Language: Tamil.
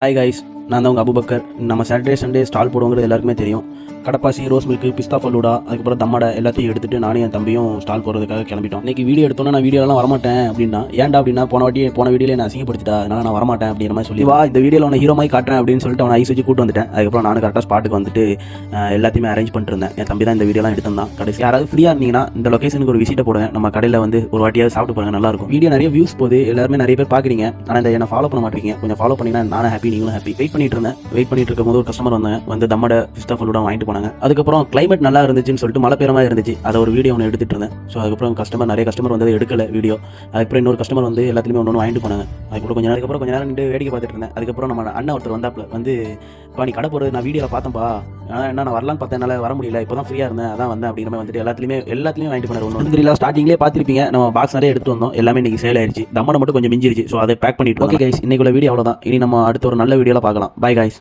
ஹாய் கைஸ், நான் தான் உங்கள் அபுபக்கர். நம்ம சாட்டர்டே சண்டே ஸ்டால் போடுவோங்கிறது எல்லாருக்குமே தெரியும். கடப்பாசி, ரோஸ் மில்க், பிஸ்தா ஃபலூடா, அதுக்கப்புறம் தம்மடை எல்லாத்தையும் எடுத்துகிட்டு நானும் என் தம்பியும் ஸ்டால் போடுறதுக்காக கிளம்பிட்டோம். இன்றைக்கி வீடியோ எடுத்தோன்னா நான் வீடியோலாம் வரமாட்டேன் அப்படின்னா, ஏன்டா அப்படின்னா போன வீடியோவில் நான் அசிங்கப்படுத்திட்டா, அதனால் நான் வரமாட்டேன் அப்படிங்கிற மாதிரி சொல்லி, வா இந்த வீடியோவில் அவனை ஹீரோ மாதிரி காட்டுறேன் அப்படின்னு சொல்லிட்டு அவனை ஐஸ் வச்சு கூட்டு வந்துட்டேன். அதுக்கப்புறம் நானும் கரெக்டாக ஸ்பாட்டுக்கு வந்துட்டு எல்லாத்தையுமே அரேஞ்ச் பண்ணிட்டு இருந்தேன். என் தம்பி தான் இந்த வீடியோலாம் எடுத்திருந்தான். கடைசி யாராவது ஃப்ரீயாக இருந்தீங்கன்னா இந்த லொக்கேஷனுக்கு ஒரு விசிட்டை போடுங்க. நம்ம கடையில் வந்து ஒரு வாட்டியாவது சாப்பிட்டு போடுங்க, நல்லாயிருக்கும். வீடியோ நிறைய வியூஸ் போகுது, எல்லாருமே நிறைய பேர் பார்க்குறீங்க. ஆனால் இந்த என்ன ஃபாலோ பண்ண மாட்டேங்க. கொஞ்சம் ஃபாலோ பண்ணிங்கன்னா நானும் ஹாப்பி, நீங்களும் ஹாப்பி. வெயிட் பண்ணிட்டு இருக்கும்போது ஒரு கஸ்டமர் வந்து தம்மடை, பிஸ்தா ஃபலூடா வாங்கிட்டு போனாங்க. அதுக்கப்புறம் கிளைமேட் நல்லா இருந்துச்சுன்னு சொல்லிட்டு மழை பெய்ற மாதிரி இருந்துச்சு. அதை ஒரு வீடியோ ஒன்று எடுத்துட்டு இருந்தேன். ஸோ அதுக்கப்புறம் நிறைய கஸ்டமர் வந்து எடுக்கல வீடியோ. அதுக்கப்புறம் இன்னொரு கஸ்டமர் வந்து எல்லாத்துலேயுமே ஒன்று வாங்கிட்டு போனாங்க. அதுக்கப்புறம் கொஞ்ச நேரம் நின்று வேடிக்கை பார்த்துட்டு இருந்தேன். அதுக்கப்புறம் நம்ம அண்ணன் ஒருத்தர் வந்தாப்புல வந்து, இப்போ நீ கடை போகிறது நான் வீடியோவில் பார்த்தேன்ப்பா, ஆனால் என்ன நான் வரலான்னு பார்த்தேன், என்னால் வர முடியல, இப்போ தான் ஃப்ரீயாக இருந்தேன், அதான் வந்தேன் அப்படிங்கிற மாதிரி வந்துட்டு எல்லாத்துலேயும் வாங்கிட்டு போனார். ஒன்று தெரியல, ஸ்டார்டிங்லேயே பார்த்துருப்பீங்க, நம்ம பாக்ஸ் நிறைய எடுத்து வந்தோம், எல்லாமே இன்றைக்கி சேல் ஆயிடுச்சு. தம்மடை மட்டும் கொஞ்சம் மிஞ்சிருச்சு. ஸோ அதை பேக் பண்ணிட்டு. ஓகே கைஸ், இன்னைக்குள்ள வீடியோ அவ்வளோதான். இனி நம்ம அடுத்த ஒரு நல்ல வீடியோவில் பார்க்கலாம். Bye guys.